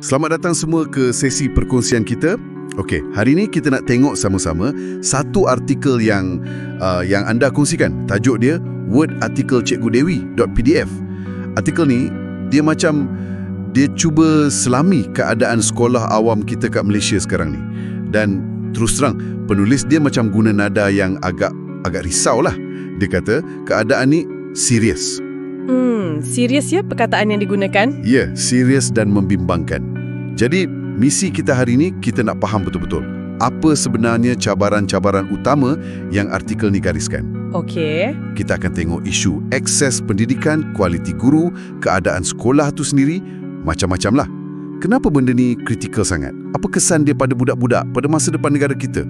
Selamat datang semua ke sesi perkongsian kita. Okey, hari ini kita nak tengok sama-sama satu artikel yang anda kongsikan. Tajuk dia Word Artikel Cikgu Dewi.pdf. Artikel ni dia cuba selami keadaan sekolah awam kita kat Malaysia sekarang ni. Dan terus terang, penulis dia macam guna nada yang agak risau lah. Dia kata keadaan ni serius. Serius ya perkataan yang digunakan? Ya, serius dan membimbangkan. Jadi, misi kita hari ini, kita nak faham betul-betul apa sebenarnya cabaran-cabaran utama yang artikel ni gariskan. Okey. Kita akan tengok isu akses pendidikan, kualiti guru, keadaan sekolah tu sendiri, macam-macam lah. Kenapa benda ni kritikal sangat? Apa kesan dia pada budak-budak, pada masa depan negara kita?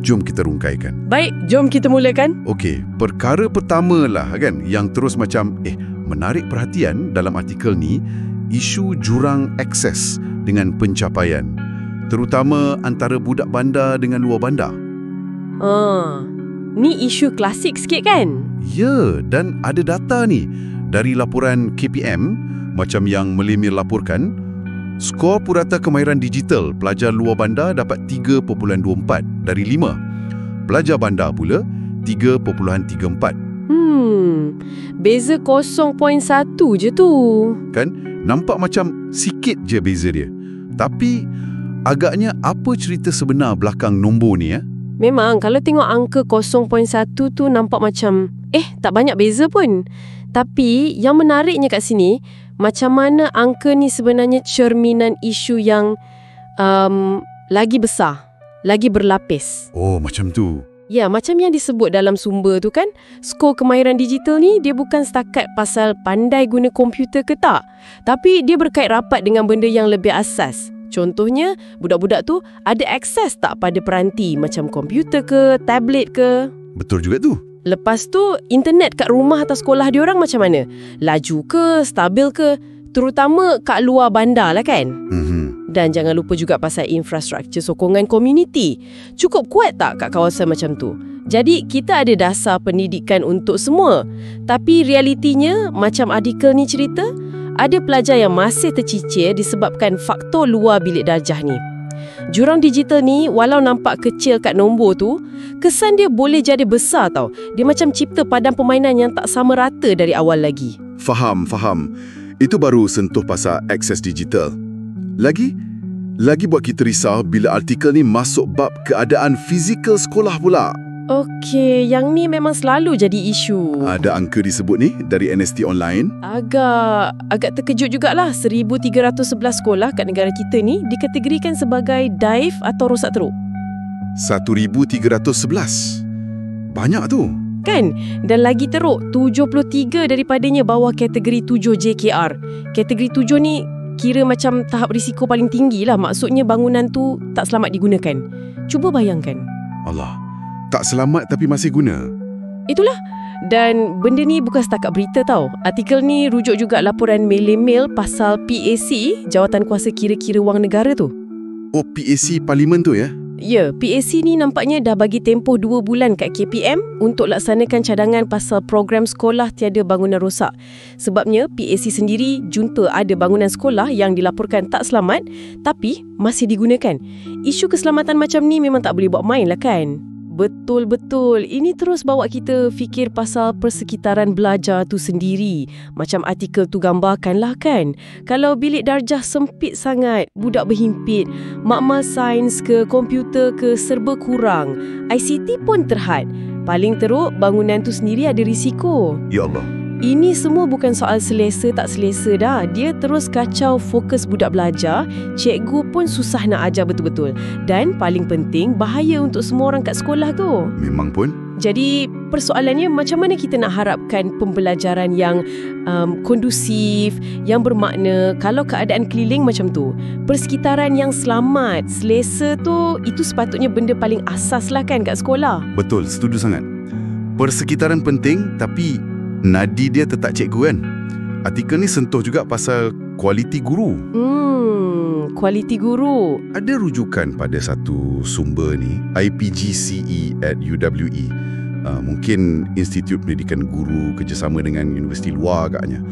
Jom kita rungkaikan. Baik, jom kita mulakan. Okey, perkara pertama lah kan, yang terus macam menarik perhatian dalam artikel ni, isu jurang akses dengan pencapaian, terutama antara budak bandar dengan luar bandar. Ni isu klasik sikit kan? Ya, dan ada data ni dari laporan KPM, macam yang Melimir laporkan, skor purata kemahiran digital pelajar luar bandar dapat 3.24 dari 5. Pelajar bandar pula 3.34. Beza 0.1 je tu. Kan? Nampak macam sikit je beza dia. Tapi, agaknya apa cerita sebenar belakang nombor ni ya? Memang, kalau tengok angka 0.1 tu nampak macam, tak banyak beza pun. Tapi, yang menariknya kat sini, macam mana angka ni sebenarnya cerminan isu yang lagi besar, lagi berlapis. Oh, macam tu. Ya, macam yang disebut dalam sumber tu kan, skor kemahiran digital ni dia bukan setakat pasal pandai guna komputer ke tak, tapi dia berkait rapat dengan benda yang lebih asas. Contohnya, budak-budak tu ada akses tak pada peranti macam komputer ke, tablet ke. Betul juga tu. Lepas tu, internet kat rumah atau sekolah diorang macam mana? Laju ke, stabil ke? Terutama kat luar bandar lah kan? Dan jangan lupa juga pasal infrastruktur sokongan komuniti. Cukup kuat tak kat kawasan macam tu? Jadi, kita ada dasar pendidikan untuk semua. Tapi realitinya, macam artikel ni cerita, ada pelajar yang masih tercicir disebabkan faktor luar bilik darjah ni. Jurang digital ni, walau nampak kecil kat nombor tu, kesan dia boleh jadi besar tau. Dia macam cipta padang permainan yang tak sama rata dari awal lagi. Faham. Itu baru sentuh pasal akses digital. Lagi buat kita risau bila artikel ni masuk bab keadaan fizikal sekolah pula. Okey, yang ni memang selalu jadi isu. Ada angka disebut ni dari NST Online. Agak terkejut jugalah. 1,311 sekolah kat negara kita ni dikategorikan sebagai daif atau rosak teruk. 1,311. Banyak tu. Kan? Dan lagi teruk, 73 daripadanya bawah kategori 7 JKR. Kategori 7 ni kira macam tahap risiko paling tinggi lah. Maksudnya bangunan tu tak selamat digunakan. Cuba bayangkan. Allah, tak selamat tapi masih guna. Itulah. Dan benda ni bukan setakat berita tau. Artikel ni rujuk juga laporan Melimir pasal PAC, Jawatan Kuasa Kira-Kira Wang Negara tu. Oh, PAC Parlimen tu ya? Ya, PAC ni nampaknya dah bagi tempoh 2 bulan kat KPM untuk laksanakan cadangan pasal program sekolah tiada bangunan rosak. Sebabnya PAC sendiri junta ada bangunan sekolah yang dilaporkan tak selamat tapi masih digunakan. Isu keselamatan macam ni memang tak boleh buat main lah kan? Betul-betul. Ini terus bawa kita fikir pasal persekitaran belajar tu sendiri. Macam artikel tu gambarkan lah kan. Kalau bilik darjah sempit sangat, budak berhimpit, makmal sains ke, komputer ke, serba kurang. ICT pun terhad. Paling teruk, bangunan tu sendiri ada risiko. Ya Allah. Ini semua bukan soal selesa tak selesa dah. Dia terus kacau fokus budak belajar. Cikgu pun susah nak ajar betul-betul. Dan paling penting, bahaya untuk semua orang kat sekolah tu. Memang pun. Jadi persoalannya macam mana kita nak harapkan pembelajaran yang kondusif, yang bermakna kalau keadaan keliling macam tu. Persekitaran yang selamat, selesa tu, itu sepatutnya benda paling asas lah kan kat sekolah. Betul, setuju sangat. Persekitaran penting tapi nadi dia tetap cikgu kan. Artikel ni sentuh juga pasal kualiti guru. Kualiti guru. Ada rujukan pada satu sumber ni, IPGCE at UWE. Mungkin Institut Pendidikan Guru kerjasama dengan universiti luar agaknya.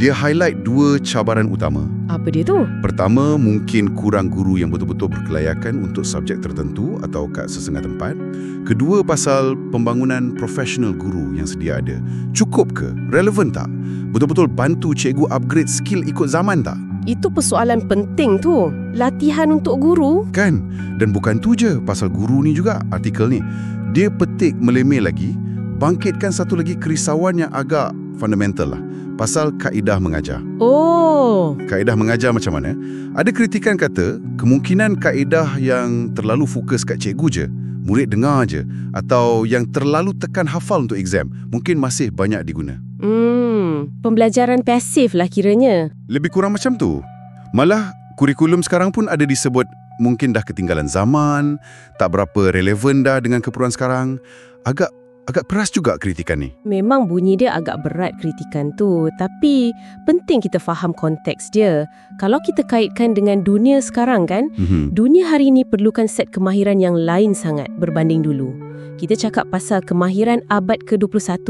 Dia highlight 2 cabaran utama. Apa dia tu? Pertama, mungkin kurang guru yang betul-betul berkelayakan untuk subjek tertentu atau kat sesengah tempat. Kedua, pasal pembangunan profesional guru yang sedia ada. Cukup ke? Relevan tak? Betul-betul bantu cikgu upgrade skill ikut zaman tak? Itu persoalan penting tu. Latihan untuk guru. Kan? Dan bukan tu je, pasal guru ni juga artikel ni. Dia petik melemeh lagi, bangkitkan satu lagi kerisauan yang agak fundamental lah. Pasal kaedah mengajar. Oh. Kaedah mengajar macam mana? Ada kritikan kata, kemungkinan kaedah yang terlalu fokus kat cikgu je, murid dengar je, atau yang terlalu tekan hafal untuk exam, mungkin masih banyak diguna. Pembelajaran pasif lah kiranya. Lebih kurang macam tu. Malah, kurikulum sekarang pun ada disebut mungkin dah ketinggalan zaman, tak berapa relevan dah dengan keperluan sekarang. Agak peras juga kritikan ni. Memang bunyi dia agak berat kritikan tu, tapi penting kita faham konteks dia. Kalau kita kaitkan dengan dunia sekarang kan, dunia hari ini perlukan set kemahiran yang lain sangat berbanding dulu. Kita cakap pasal kemahiran abad ke-21.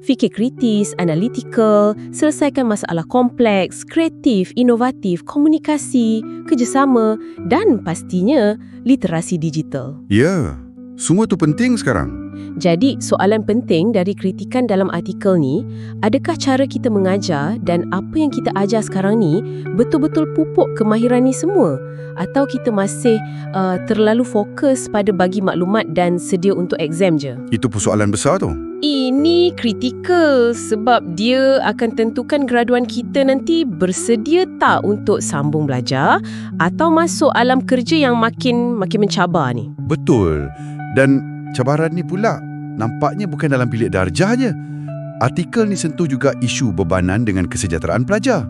Fikir kritis, analytical, selesaikan masalah kompleks, kreatif, inovatif, komunikasi, kerjasama dan pastinya literasi digital. Ya, semua tu penting sekarang. Jadi, soalan penting dari kritikan dalam artikel ni, adakah cara kita mengajar dan apa yang kita ajar sekarang ni betul-betul pupuk kemahiran ni semua? Atau kita masih terlalu fokus pada bagi maklumat dan sedia untuk exam je? Itu persoalan besar tu. Ini kritikal sebab dia akan tentukan graduan kita nanti bersedia tak untuk sambung belajar atau masuk alam kerja yang makin mencabar ni. Betul. Dan cabaran ni pula nampaknya bukan dalam bilik darjah je. Artikel ni sentuh juga isu bebanan dengan kesejahteraan pelajar.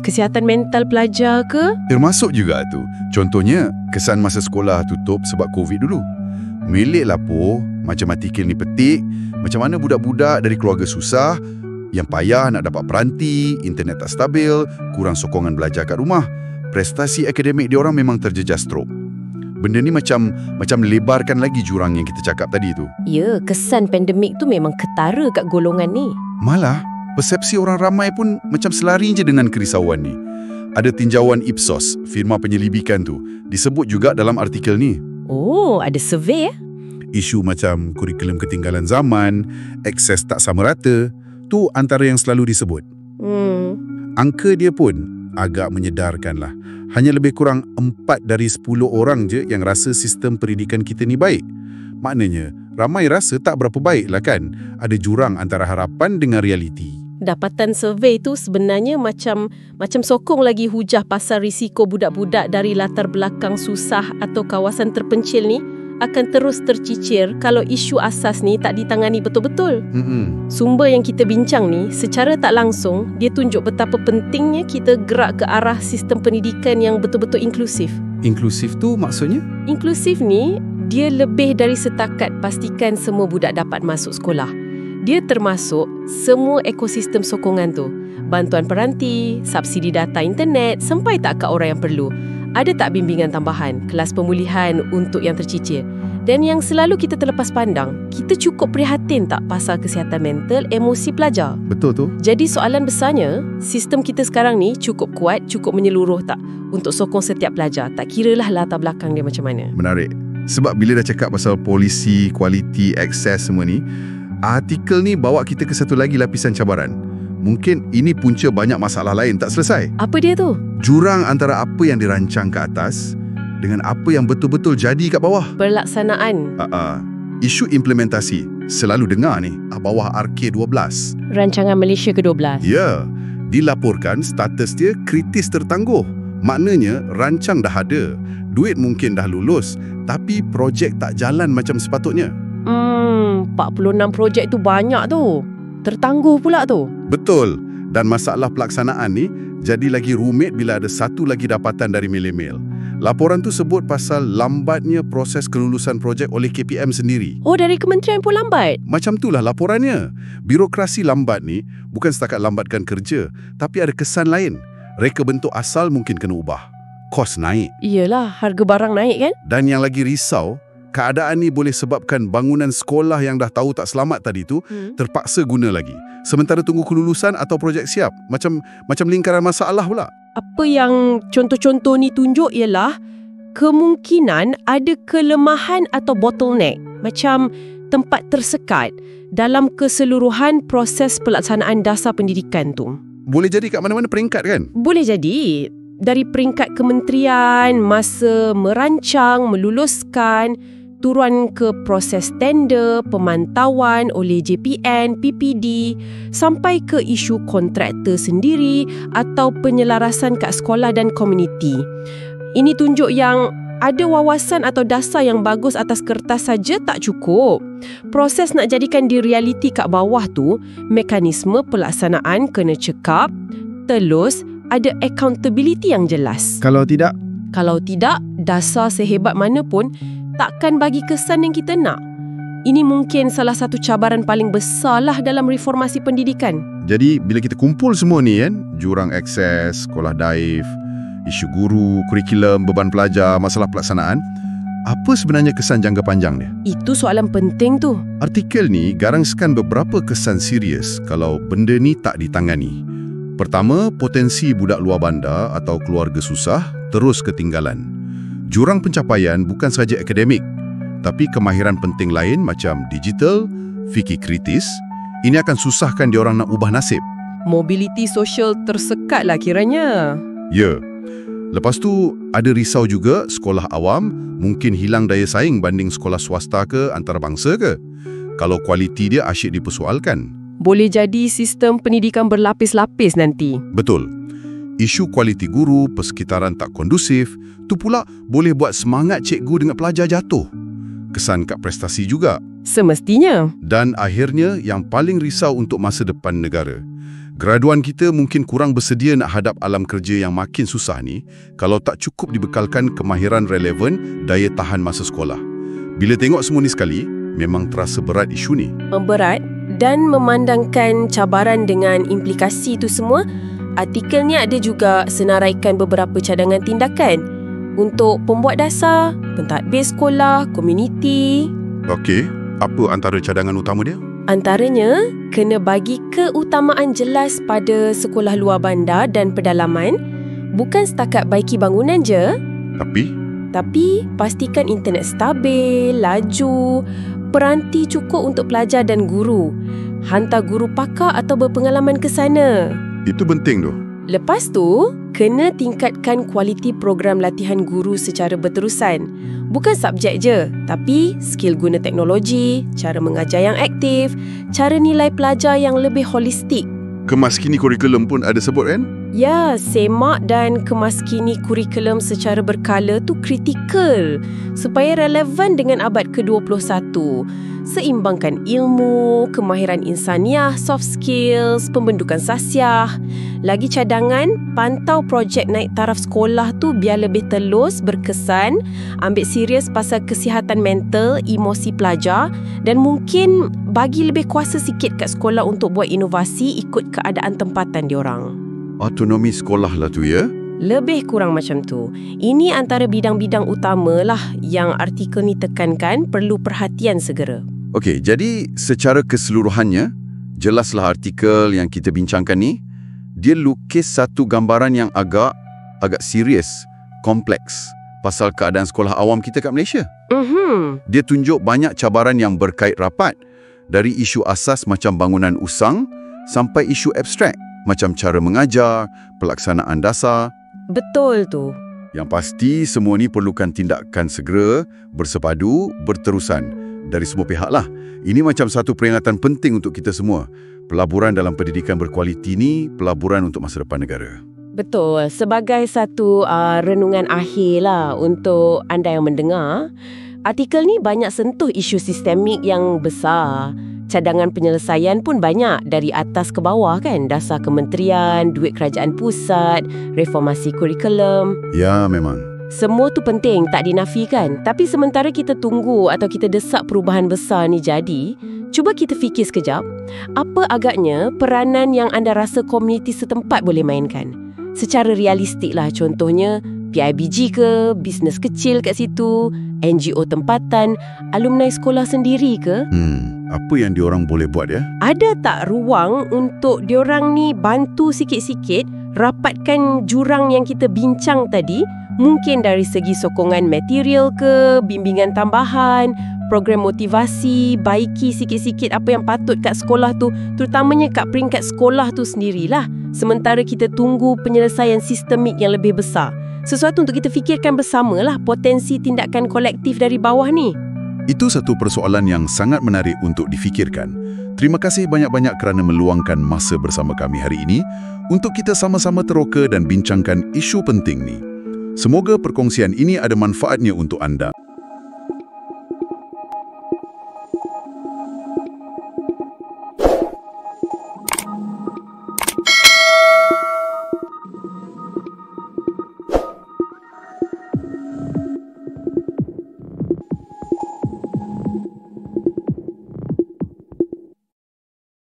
Kesihatan mental pelajar ke? Termasuk juga tu. Contohnya, kesan masa sekolah tutup sebab COVID dulu. Milik lah macam artikel ni petik, macam mana budak-budak dari keluarga susah, yang payah nak dapat peranti, internet tak stabil, kurang sokongan belajar kat rumah. Prestasi akademik diorang memang terjejas strok. Benda ni macam lebarkan lagi jurang yang kita cakap tadi tu. Ya, kesan pandemik tu memang ketara kat golongan ni. Malah, persepsi orang ramai pun macam selari je dengan kerisauan ni. Ada tinjauan Ipsos, firma penyelidikan tu, disebut juga dalam artikel ni. Oh, ada survey ya? Isu macam kurikulum ketinggalan zaman, akses tak sama rata, tu antara yang selalu disebut. Angka dia pun agak menyedarkan lah. Hanya lebih kurang 4 dari 10 orang je yang rasa sistem pendidikan kita ni baik. Maknanya, ramai rasa tak berapa baik lah kan? Ada jurang antara harapan dengan realiti. Dapatan survey tu sebenarnya macam sokong lagi hujah pasal risiko budak-budak dari latar belakang susah atau kawasan terpencil ni akan terus tercicir kalau isu asas ni tak ditangani betul-betul. Sumber yang kita bincang ni secara tak langsung dia tunjuk betapa pentingnya kita gerak ke arah sistem pendidikan yang betul-betul inklusif. Inklusif tu maksudnya? Inklusif ni dia lebih dari setakat pastikan semua budak dapat masuk sekolah. Dia termasuk semua ekosistem sokongan tu. Bantuan peranti, subsidi data internet, sampai tak kat orang yang perlu. Ada tak bimbingan tambahan, kelas pemulihan untuk yang tercicir? Dan yang selalu kita terlepas pandang, kita cukup prihatin tak pasal kesihatan mental, emosi pelajar? Betul tu. Jadi soalan besarnya, sistem kita sekarang ni cukup kuat, cukup menyeluruh tak untuk sokong setiap pelajar? Tak kiralah latar belakang dia macam mana. Menarik. Sebab bila dah cakap pasal polisi, kualiti, akses semua ni, artikel ni bawa kita ke satu lagi lapisan cabaran. Mungkin ini punca banyak masalah lain tak selesai. Apa dia tu? Jurang antara apa yang dirancang ke atas dengan apa yang betul-betul jadi kat bawah. Pelaksanaan. Isu implementasi. Selalu dengar ni, bawah RK12. Rancangan Malaysia ke-12. Ya, dilaporkan status dia kritis tertangguh. Maknanya rancang dah ada, duit mungkin dah lulus, tapi projek tak jalan macam sepatutnya. 46 projek tu banyak tu. Tertangguh pula tu. Betul. Dan masalah pelaksanaan ni jadi lagi rumit bila ada satu lagi dapatan dari mil-mil. Laporan tu sebut pasal lambatnya proses kelulusan projek oleh KPM sendiri. Oh, dari kementerian pun lambat? Macam itulah laporannya. Birokrasi lambat ni bukan setakat lambatkan kerja, tapi ada kesan lain. Reka bentuk asal mungkin kena ubah. Kos naik. Iyalah, harga barang naik kan? Dan yang lagi risau, keadaan ni boleh sebabkan bangunan sekolah yang dah tahu tak selamat tadi tu terpaksa guna lagi. Sementara tunggu kelulusan atau projek siap. Macam lingkaran masalah pula. Apa yang contoh-contoh ni tunjuk ialah kemungkinan ada kelemahan atau bottleneck. Macam tempat tersekat dalam keseluruhan proses pelaksanaan dasar pendidikan tu. Boleh jadi kat mana-mana peringkat kan? Boleh jadi. Dari peringkat kementerian, masa merancang, meluluskan, turun ke proses tender, pemantauan oleh JPN, PPD, sampai ke isu kontraktor sendiri atau penyelarasan kat sekolah dan komuniti. Ini tunjuk yang ada wawasan atau dasar yang bagus atas kertas saja tak cukup. Proses nak jadikan di realiti kat bawah tu, mekanisme pelaksanaan kena cekap, telus, ada accountability yang jelas. Kalau tidak, dasar sehebat mana pun takkan bagi kesan yang kita nak. Ini mungkin salah satu cabaran paling besarlah dalam reformasi pendidikan. jadi bila kita kumpul semua ni kan, jurang akses, sekolah daif, isu guru, kurikulum, beban pelajar, masalah pelaksanaan, apa sebenarnya kesan jangka panjang dia? Itu soalan penting tu. Artikel ni garangskan beberapa kesan serius kalau benda ni tak ditangani. Pertama, potensi budak luar bandar atau keluarga susah terus ketinggalan. Jurang pencapaian bukan sahaja akademik, tapi kemahiran penting lain macam digital, fikir kritis, ini akan susahkan diorang nak ubah nasib. Mobiliti sosial tersekatlah kiranya. Ya. Lepas tu, ada risau juga sekolah awam mungkin hilang daya saing banding sekolah swasta ke antarabangsa ke. Kalau kualiti dia asyik dipersoalkan. Boleh jadi sistem pendidikan berlapis-lapis nanti. Betul. Isu kualiti guru, persekitaran tak kondusif, tu pula boleh buat semangat cikgu dengan pelajar jatuh. Kesan kat prestasi juga. Semestinya. Dan akhirnya yang paling risau untuk masa depan negara. Graduan kita mungkin kurang bersedia nak hadap alam kerja yang makin susah ni kalau tak cukup dibekalkan kemahiran relevan daya tahan masa sekolah. Bila tengok semua ni sekali, memang terasa berat isu ni. Berat dan memandangkan cabaran dengan implikasi itu semua, artikelnya ada juga senaraikan beberapa cadangan tindakan untuk pembuat dasar, pentadbir sekolah, komuniti. Okey, apa antara cadangan utama dia? Antaranya, kena bagi keutamaan jelas pada sekolah luar bandar dan pedalaman, bukan setakat baiki bangunan je, tapi pastikan internet stabil, laju, peranti cukup untuk pelajar dan guru. Hantar guru pakar atau berpengalaman ke sana. Itu penting tu. Lepas tu, kena tingkatkan kualiti program latihan guru secara berterusan. Bukan subjek je, tapi skill guna teknologi, cara mengajar yang aktif, cara nilai pelajar yang lebih holistik. Kemaskini kurikulum pun ada sebut kan? Ya, semak dan kemaskini kurikulum secara berkala tu kritikal supaya relevan dengan abad ke-21. Seimbangkan ilmu, kemahiran insaniah, soft skills, pembentukan sasiah. Lagi cadangan, pantau projek naik taraf sekolah tu biar lebih telus, berkesan, ambil serius pasal kesihatan mental, emosi pelajar dan mungkin bagi lebih kuasa sikit kat sekolah untuk buat inovasi ikut keadaan tempatan diorang. Autonomi sekolah lah tu ya? Lebih kurang macam tu. Ini antara bidang-bidang utamalah yang artikel ni tekankan perlu perhatian segera. Okey, jadi secara keseluruhannya, jelaslah artikel yang kita bincangkan ni, dia lukis satu gambaran yang agak serius, kompleks pasal keadaan sekolah awam kita kat Malaysia. Dia tunjuk banyak cabaran yang berkait rapat, dari isu asas macam bangunan usang sampai isu abstrak macam cara mengajar, pelaksanaan dasar. Betul tu. Yang pasti semua ni perlukan tindakan segera, bersepadu, berterusan dari semua pihak lah. Ini macam satu peringatan penting untuk kita semua. Pelaburan dalam pendidikan berkualiti ni, pelaburan untuk masa depan negara. Betul. Sebagai satu renungan akhir lah untuk anda yang mendengar, artikel ni banyak sentuh isu sistemik yang besar. Cadangan penyelesaian pun banyak dari atas ke bawah kan. Dasar kementerian, duit kerajaan pusat, reformasi kurikulum. Ya, memang. Semua tu penting, tak dinafikan. Tapi sementara kita tunggu atau kita desak perubahan besar ni jadi, cuba kita fikir sekejap, apa agaknya peranan yang anda rasa komuniti setempat boleh mainkan? Secara realistik lah, contohnya PIBG ke, bisnes kecil kat situ, NGO tempatan, alumni sekolah sendiri ke? Apa yang diorang boleh buat ya? Ada tak ruang untuk diorang ni bantu sikit-sikit rapatkan jurang yang kita bincang tadi? Mungkin dari segi sokongan material ke, bimbingan tambahan, program motivasi, baiki sikit-sikit apa yang patut kat sekolah tu, terutamanya kat peringkat sekolah tu sendirilah. Sementara kita tunggu penyelesaian sistemik yang lebih besar. Sesuatu untuk kita fikirkan bersamalah, potensi tindakan kolektif dari bawah ni. Itu satu persoalan yang sangat menarik untuk difikirkan. Terima kasih banyak-banyak kerana meluangkan masa bersama kami hari ini untuk kita sama-sama teroka dan bincangkan isu penting ni. Semoga perkongsian ini ada manfaatnya untuk anda.